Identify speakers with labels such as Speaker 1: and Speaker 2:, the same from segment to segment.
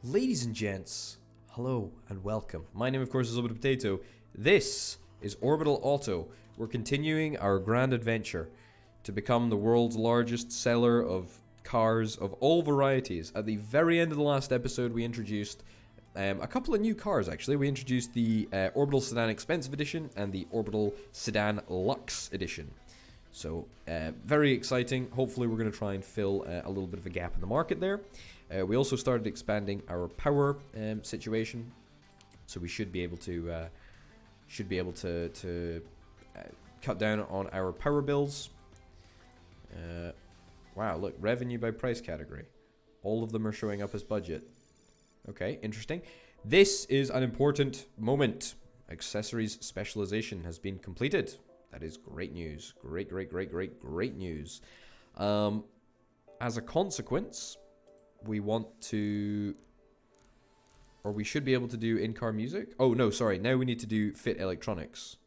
Speaker 1: Ladies and gents, hello and welcome. My name, of course, is Orbital Potato. This is Orbital Auto. We're continuing our grand adventure to become the world's largest seller of cars of all varieties. At the very end of the last episode, we introduced a couple of new cars, actually. We introduced the Orbital Sedan Expensive Edition and the Orbital Sedan Luxe Edition. So, very exciting. Hopefully, we're going to try and fill a little bit of a gap in the market there. We also started expanding our power situation, so we should be able to cut down on our power bills. Wow, look, revenue by price category. All of them are showing up as budget. Okay, interesting. This is an important moment. Accessories specialization has been completed. That is great news. Great news. As a consequence, we want to, or we should be able to do in-car music. Oh, no, sorry. Now we need to do fit electronics.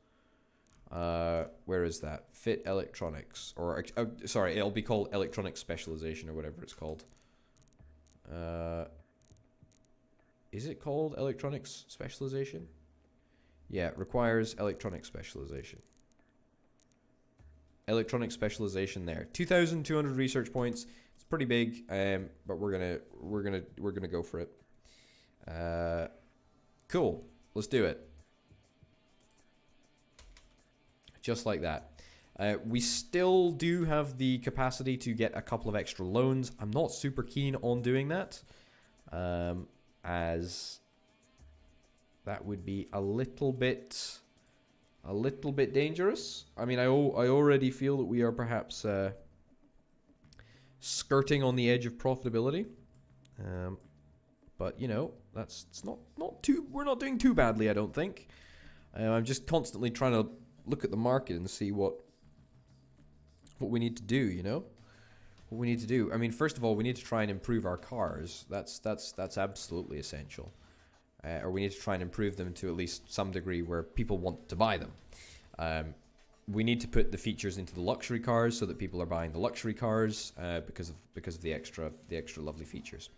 Speaker 1: Where is that? Fit electronics. Or, sorry, it'll be called electronic specialization or whatever it's called. Is it called electronics specialization? Yeah, it requires electronic specialization. Electronic specialization there. 2,200 research points. It's pretty big, but we're gonna go for it. Cool. Let's do it. Just like that. We still do have the capacity to get a couple of extra loans. I'm not super keen on doing that, as that would be a little bit dangerous. I mean, I already feel that we are perhaps skirting on the edge of profitability, but you know, it's not too. We're not doing too badly, I don't think. I'm just constantly trying to look at the market and see what we need to do. You know, what we need to do. I mean, first of all, we need to try and improve our cars. That's absolutely essential. Or we need to try and improve them to at least some degree where people want to buy them. We need to put the features into the luxury cars so that people are buying the luxury cars because of the extra lovely features.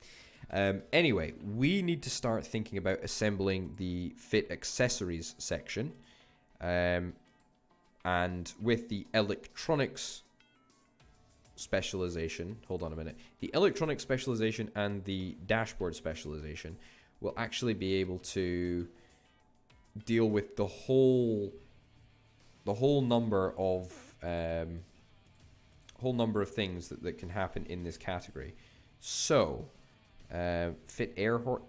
Speaker 1: Anyway, we need to start thinking about assembling the fit accessories section, and with the electronics specialization. Hold on a minute. The electronic specialization and the dashboard specialization will actually be able to deal with the whole number of things that can happen in this category. So, fit aircon.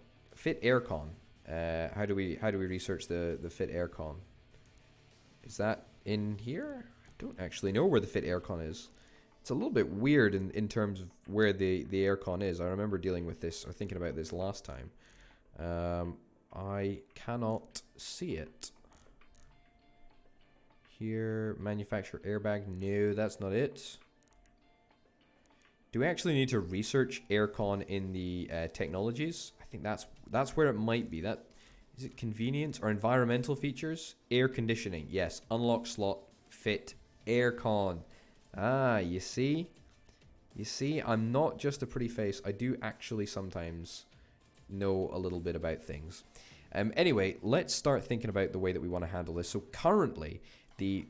Speaker 1: How do we research the fit aircon? Is that in here? I don't actually know where the fit aircon is. It's a little bit weird in terms of where the aircon is. I remember dealing with this or thinking about this last time. I cannot see it. Here, manufacturer airbag. No, that's not it. Do we actually need to research aircon in the technologies? I think that's where it might be. That is it. Convenience or environmental features? Air conditioning. Yes. Unlock slot. Fit aircon. Ah, you see. I'm not just a pretty face. I do actually sometimes know a little bit about things. Anyway, let's start thinking about the way that we want to handle this. So currently the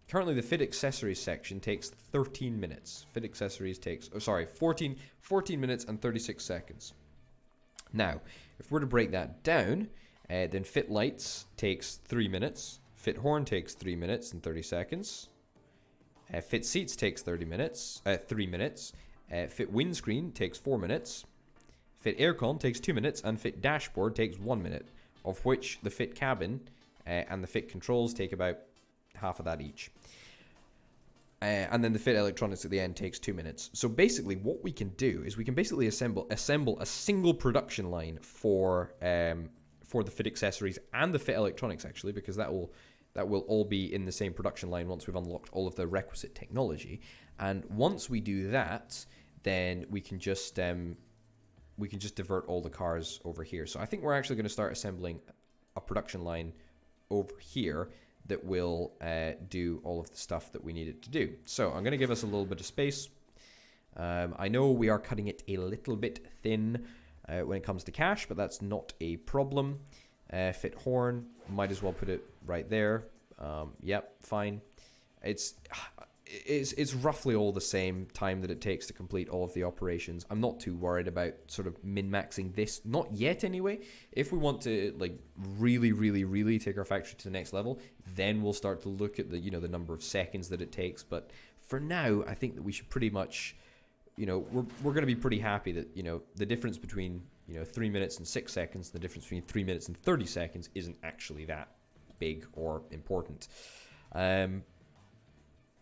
Speaker 1: fit accessories section takes 13 minutes. Fit accessories takes 14 minutes and 36 seconds. Now, if we're to break that down, then fit lights takes 3 minutes. Fit horn takes 3 minutes and 30 seconds. Fit seats takes 3 minutes. Fit windscreen takes 4 minutes. Fit aircon takes 2 minutes, and fit dashboard takes 1 minute, of which the fit cabin and the fit controls take about half of that each. And then the fit electronics at the end takes 2 minutes. So basically what we can do is we can basically assemble a single production line for the fit accessories and the fit electronics, actually, because that will all be in the same production line once we've unlocked all of the requisite technology. And once we do that, then we can just divert all the cars over here. So I think we're actually going to start assembling a production line over here that will do all of the stuff that we need it to do. So I'm going to give us a little bit of space. I know we are cutting it a little bit thin, when it comes to cash, but that's not a problem. Fit horn, might as well put it right there. Yep, fine. It's roughly all the same time that it takes to complete all of the operations. I'm not too worried about sort of min-maxing this, not yet anyway. If we want to like really take our factory to the next level, then we'll start to look at the the number of seconds that it takes. But for now, I think that we should pretty much, we're going to be pretty happy that the difference between 3 minutes and 6 seconds, the difference between 3 minutes and 30 seconds isn't actually that big or important.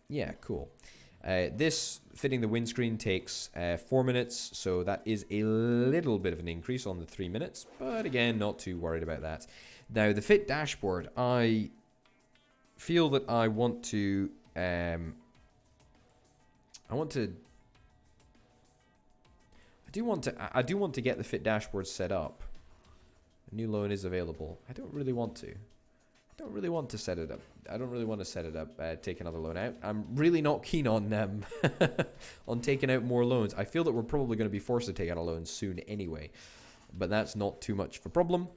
Speaker 1: Yeah, cool. This fitting the windscreen takes 4 minutes, so that is a little bit of an increase on the 3 minutes, but again, not too worried about that. Now, the fit dashboard, I feel that I do want to get the fit dashboard set up. A new loan is available. I don't really want to set it up. I don't really want to set it up, take another loan out. I'm really not keen on on taking out more loans. I feel that we're probably going to be forced to take out a loan soon anyway, but that's not too much of a problem.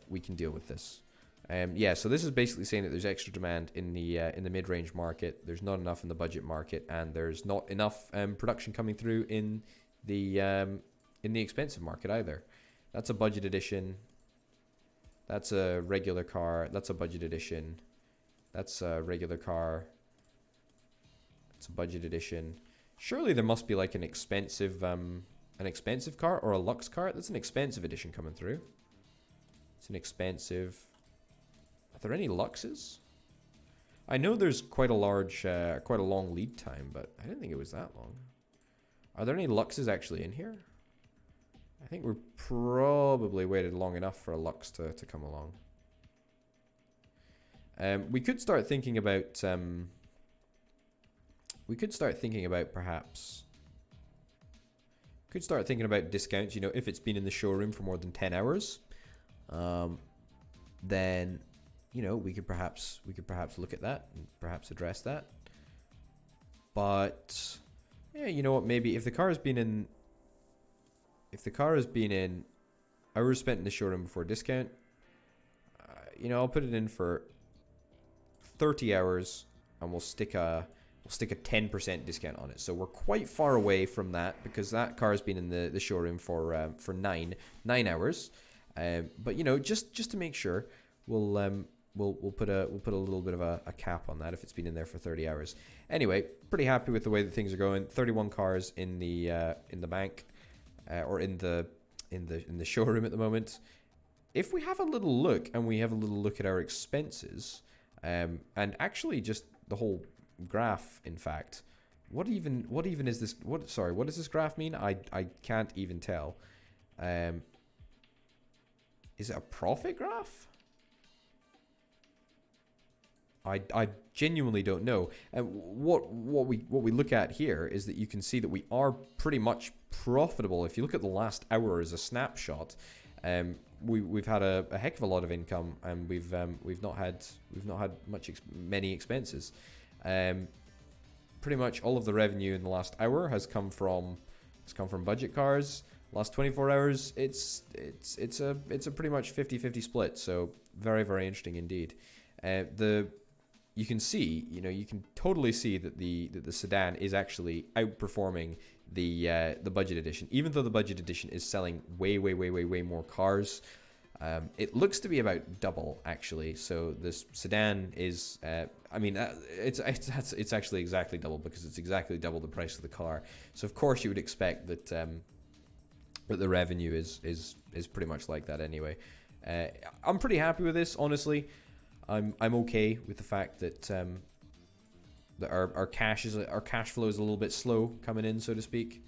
Speaker 1: We can deal with this. Yeah, so this is basically saying that there's extra demand in the mid-range market. There's not enough in the budget market, and there's not enough production coming through in the expensive market either. That's a budget edition. That's a regular car. That's a budget edition. That's a regular car. That's a budget edition. Surely there must be like an expensive car or a luxe car. That's an expensive edition coming through. It's an expensive. Are there any luxes? I know there's quite a long lead time, but I didn't think it was that long. Are there any luxes actually in here? I think we're probably waited long enough for a Lux to come along. We could start thinking about perhaps. Could start thinking about discounts. If it's been in the showroom for more than 10 hours, then we could perhaps look at that and perhaps address that. But yeah, you know what? Maybe if the car has been in. If the car has been in hours spent in the showroom before discount, I'll put it in for 30 hours, and we'll stick a 10% discount on it. So we're quite far away from that because that car has been in the showroom for 9 hours. But just to make sure, we'll put a little bit of a cap on that if it's been in there for 30 hours. Anyway, pretty happy with the way that things are going. 31 cars in the bank. Or in the showroom at the moment. If we have a little look at our expenses, and actually just the whole graph, in fact, what even is this? What does this graph mean? I can't even tell. Is it a profit graph? I genuinely don't know. And what we look at here is that you can see that we are pretty much profitable. If you look at the last hour as a snapshot, we've had a heck of a lot of income, and we've not had many expenses. Pretty much all of the revenue in the last hour has come from budget cars. Last 24 hours, it's a pretty much 50-50 split. So very, very interesting indeed. You can see, you can totally see that the sedan is actually outperforming the budget edition, even though the budget edition is selling way more cars. It looks to be about double actually. So this sedan is, it's actually exactly double because it's exactly double the price of the car. So of course you would expect that that the revenue is pretty much like that anyway. I'm pretty happy with this, honestly. I'm okay with the fact that that our cash flow is a little bit slow coming in, so to speak,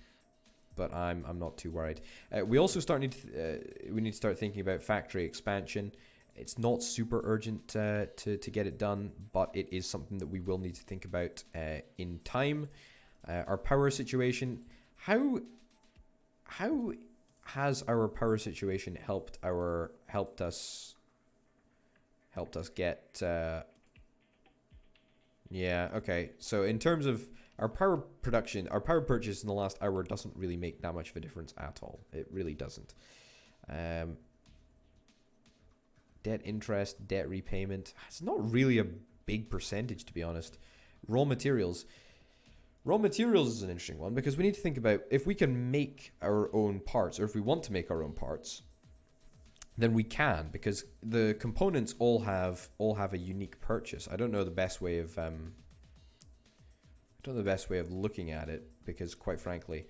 Speaker 1: but I'm not too worried. We also need to start thinking about factory expansion. It's not super urgent to get it done, but it is something that we will need to think about in time. Our power situation, how has our power situation helped us get yeah, okay. So in terms of our power production, our power purchase in the last hour doesn't really make that much of a difference at all. It really doesn't. Debt interest, debt repayment. It's not really a big percentage, to be honest. Raw materials. Raw materials is an interesting one because we need to think about if we can make our own parts, or if we want to make our own parts, then we can, because the components all have a unique purchase. I don't know the best way of looking at it, because quite frankly,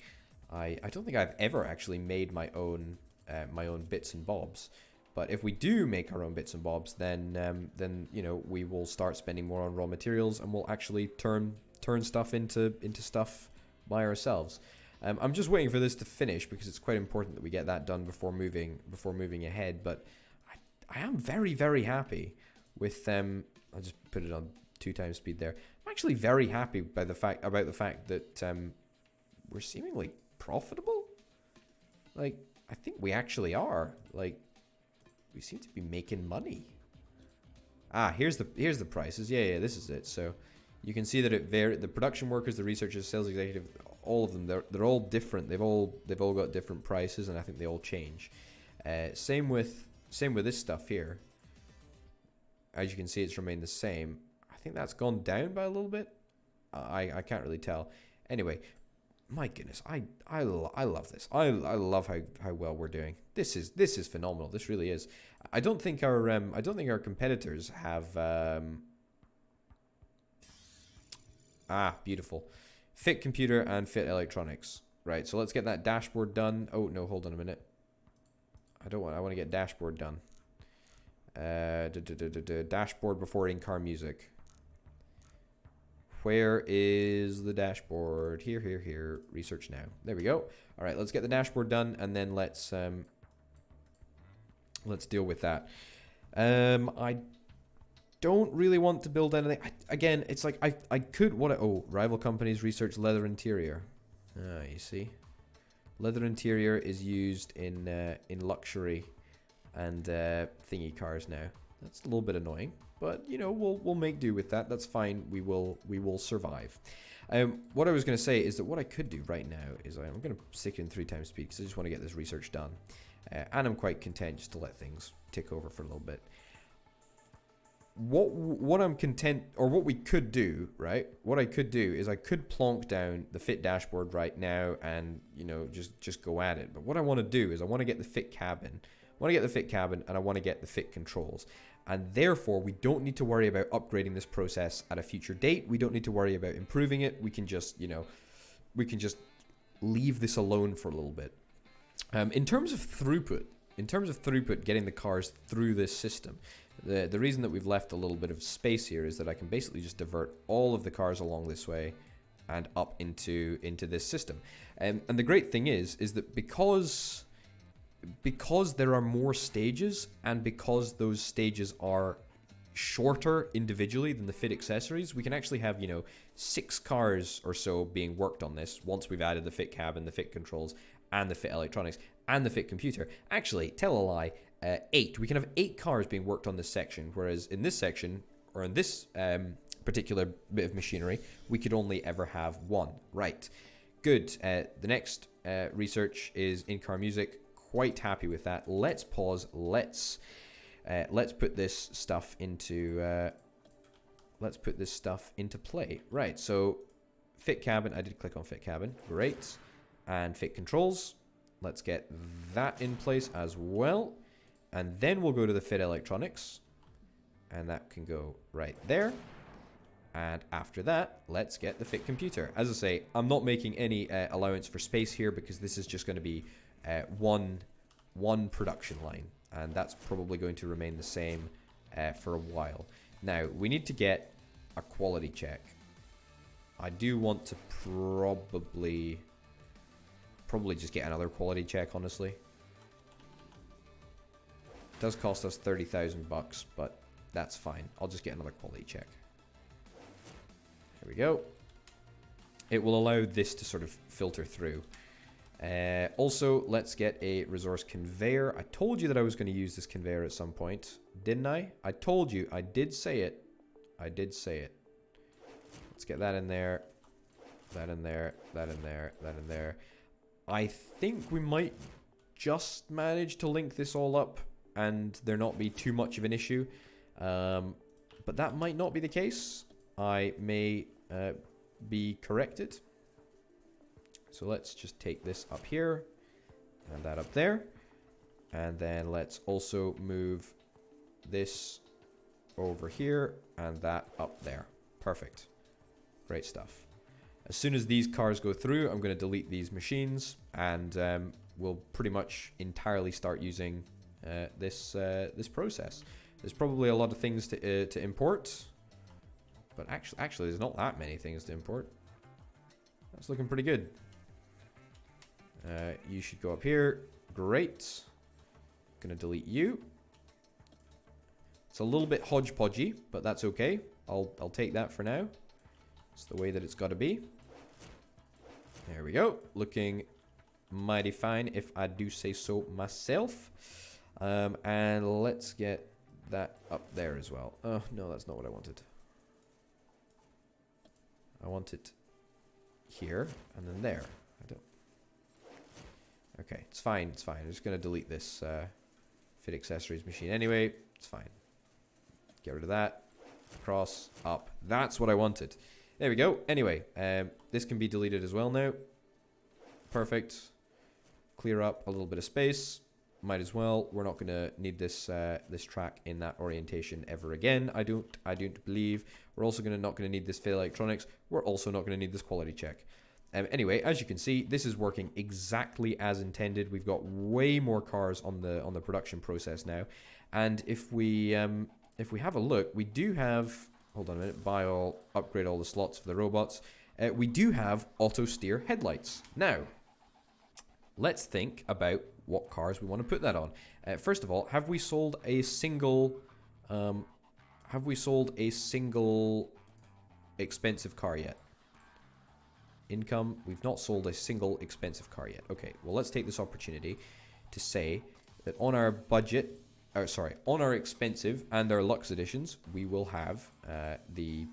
Speaker 1: I don't think I've ever actually made my own bits and bobs. But if we do make our own bits and bobs, then you know, we will start spending more on raw materials, and we'll actually turn stuff into stuff by ourselves. I'm just waiting for this to finish because it's quite important that we get that done before moving ahead. But I am very, very happy with I'll just put it on 2x speed there. I'm actually very happy about the fact that we're seemingly profitable. Like, I think we actually are. Like, we seem to be making money. Here's the prices. Yeah, this is it. So you can see that it the production workers, the researchers, sales executive, all of them, they're all different. They've all got different prices, and I think they all change. Same with this stuff here. As you can see, it's remained the same. I think that's gone down by a little bit. I can't really tell. Anyway, my goodness, I love this. I love how well we're doing. This is phenomenal. This really is. I don't think our competitors have. Beautiful. Fit computer and fit electronics. Right. So let's get that dashboard done. Oh no, hold on a minute. I want to get dashboard done. Dashboard before in-car music. Where is the dashboard? Here. Research now. There we go. All right, let's get the dashboard done, and then let's deal with that. I don't really want to build anything. Again, it's like I could. Rival companies research leather interior. You see, leather interior is used in luxury and thingy cars now. That's a little bit annoying. But, you know, we'll make do with that. That's fine. We will survive. What I was going to say is that what I could do right now is I'm going to stick in 3x speed because I just want to get this research done. And I'm quite content just to let things tick over for a little bit. What I'm content, or what we could do, right? What I could do is I could plonk down the fit dashboard right now and, you know, just go at it. But what I want to do is I want to get the fit cabin. I want to get the fit cabin, and I want to get the fit controls. And therefore, we don't need to worry about upgrading this process at a future date. We don't need to worry about improving it. We can just, you know, leave this alone for a little bit. In terms of throughput, getting the cars through this system, the reason that we've left a little bit of space here is that I can basically just divert all of the cars along this way and up into this system. And the great thing is that because there are more stages, and because those stages are shorter individually than the fit accessories, we can actually have, you know, 6 cars or so being worked on this once we've added the fit cabin, the fit controls, and the fit electronics, and the fit computer. Actually, tell a lie, 8. We can have 8 cars being worked on this section, whereas in this section, or in this particular bit of machinery, we could only ever have 1. Right. Good. The next research is in-car music. Quite happy with that. Let's pause. Let's put this stuff into play. Right. So fit cabin. I did click on fit cabin. Great. And fit controls. Let's get that in place as well. And then we'll go to the fit electronics, and that can go right there. And after that, let's get the fit computer. As I say, I'm not making any allowance for space here because this is just going to be one production line, and that's probably going to remain the same for a while. Now, we need to get a quality check. I do want to probably just get another quality check, honestly. It does cost us 30,000 bucks, but that's fine. I'll just get another quality check. Here we go. It will allow this to sort of filter through. Also, let's get a resource conveyor. I told you that I was going to use this conveyor at some point, didn't I? I told you. I did say it. Let's get that in there. That in there, that in there, that in there. I think we might just manage to link this all up and there not be too much of an issue. But that might not be the case. I may be corrected. So let's just take this up here and that up there. And then let's also move this over here and that up there. Perfect. Great stuff. As soon as these cars go through, I'm going to delete these machines and we'll pretty much entirely start using this process. There's probably a lot of things to import, but actually there's not that many things to import. That's looking pretty good. You should go up here. Great. Gonna delete you. It's a little bit hodgepodgey, but that's okay. I'll take that for now. It's the way that it's got to be. There we go. Looking mighty fine, if I do say so myself. And let's get that up there as well. Oh, no, that's not what I wanted. I want it here and then there. I don't... Okay, it's fine, it's fine. I'm just going to delete this fit accessories machine anyway. It's fine. Get rid of that. Across, up. That's what I wanted. There we go. Anyway, this can be deleted as well now. Perfect. Clear up a little bit of space. Might as well. We're not going to need this this track in that orientation ever again. I don't believe. We're also not going to need this fit electronics. We're also not going to need this quality check. Anyway, as you can see, this is working exactly as intended. We've got way more cars on the production process now, and if we have a look, we do have. Hold on a minute. Buy all, upgrade all the slots for the robots. We do have auto steer headlights now. Let's think about what cars we want to put that on. First of all, have we sold a single? Have we sold a single expensive car yet? Income. We've not sold a single expensive car yet. Okay. Well, let's take this opportunity to say that on our budget, on our expensive and our luxe editions, we will have the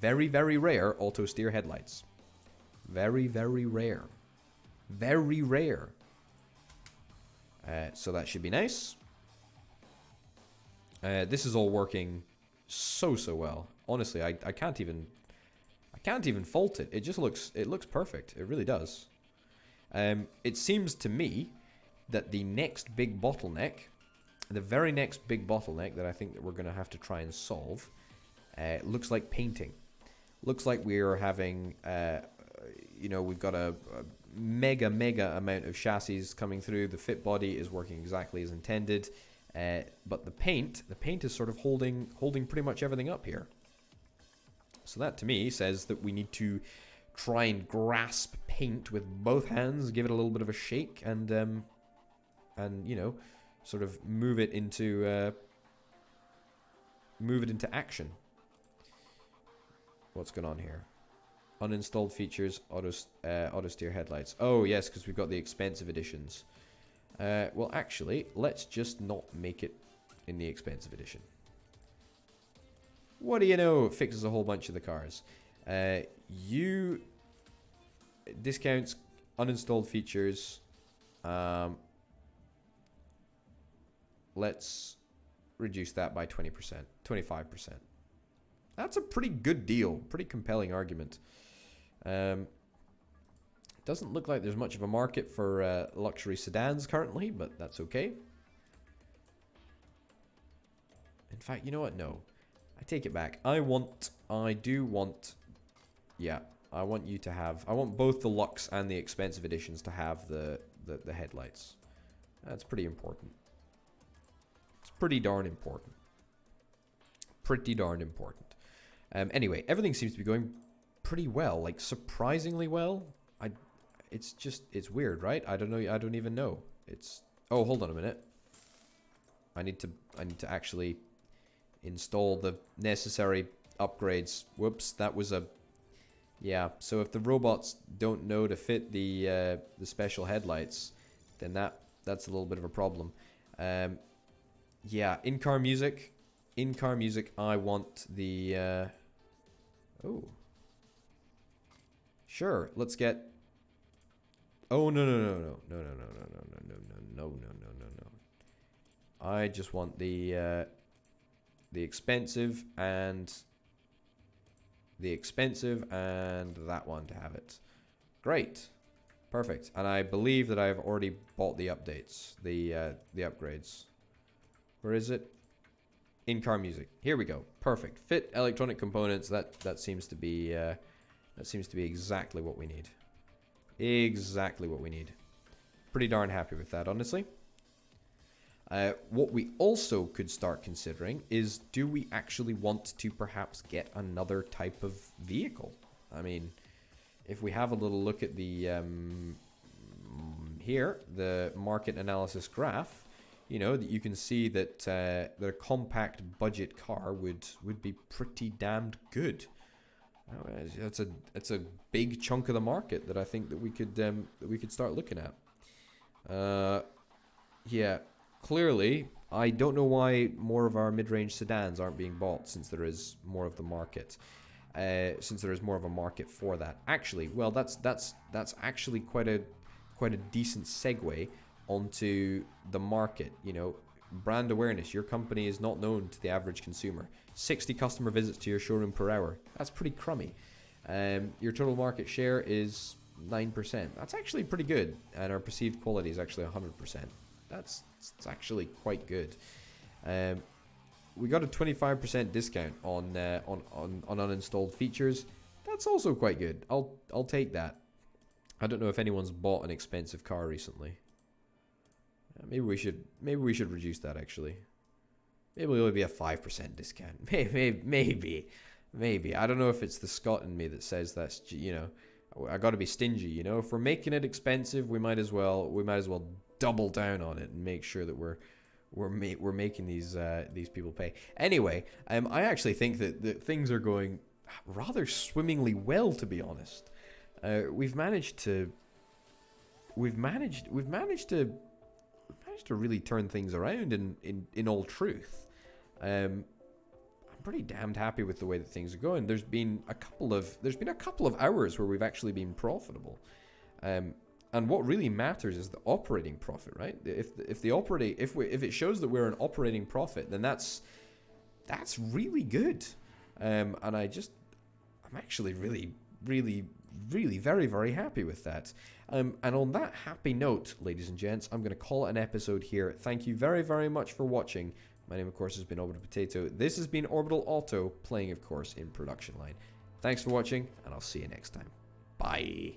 Speaker 1: very, very rare auto steer headlights. Very, very rare. Very rare. So that should be nice. This is all working so well. Honestly, I can't even fault it. It just looks perfect. It really does. It seems to me that the next big bottleneck, the very next big bottleneck that I think that we're going to have to try and solve, looks like painting. Looks like we're having, we've got a mega amount of chassis coming through. The fit body is working exactly as intended, but the paint is sort of holding pretty much everything up here. So that to me says that we need to try and grasp paint with both hands, give it a little bit of a shake, and sort of move it into action. What's going on here? Uninstalled features, auto steer headlights. Oh yes, because we've got the expensive editions. Well, actually, let's just not make it in the expensive edition. What do you know? It fixes a whole bunch of the cars. You discounts, uninstalled features. Let's reduce that by 20%, 25%. That's a pretty good deal, pretty compelling argument. Doesn't look like there's much of a market for luxury sedans currently, but that's okay. In fact, you know what? No. I take it back. I want you to have... I want both the luxe and the expensive editions to have the headlights. That's pretty important. It's pretty darn important. Pretty darn important. Anyway, everything seems to be going pretty well. Like, surprisingly well. It's weird, right? I don't know. I don't even know. Oh, hold on a minute. I need to actually install the necessary upgrades. Whoops, that was a... Yeah, so if the robots don't know to fit the special headlights, then that's a little bit of a problem. Yeah, in-car music. In-car music, I want the... Oh. Sure, let's get... Oh, no, no, no, no, no, no, no, no, no, no, no, no, no, no, no, no. I just want the expensive and that one to have it. Great. Perfect. And I believe that I've already bought the updates, the upgrades. Where is it? In-car music. Here we go. Perfect. Fit electronic components. That seems to be exactly what we need. Exactly what we need. Pretty darn happy with that, honestly. What we also could start considering is, do we actually want to perhaps get another type of vehicle? I mean, if we have a little look at the here, the market analysis graph, you know, that you can see that the compact budget car would be pretty damned good. It's a big chunk of the market that I think that we could start looking at. Yeah, clearly, I don't know why more of our mid-range sedans aren't being bought, since there is more of the market. Since there is more of a market for that. Actually, well, that's actually quite a decent segue onto the market. You know, brand awareness. Your company is not known to the average consumer. 60 customer visits to your showroom per hour. That's pretty crummy. Your total market share is 9%. That's actually pretty good, and our perceived quality is actually 100%. That's actually quite good. We got a 25% discount on uninstalled features. That's also quite good. I'll take that. I don't know if anyone's bought an expensive car recently. Maybe we should reduce that actually. Maybe it'll be a 5% discount. Maybe. I don't know if it's the Scot in me that says that's, you know, I got to be stingy. You know, if we're making it expensive, we might as well double down on it and make sure that we're making these people pay. Anyway, I actually think that things are going rather swimmingly well, to be honest. We've managed to really turn things around in all truth. I'm pretty damned happy with the way that things are going. There's been a couple of hours where we've actually been profitable. And what really matters is the operating profit, right? If it shows that we're an operating profit, then that's really good. And I'm actually really very, very happy with that. And on that happy note, ladies and gents, I'm going to call it an episode here. Thank you very, very much for watching. My name, of course, has been Orbital Potato. This has been Orbital Auto, playing, of course, in production line. Thanks for watching, and I'll see you next time. Bye.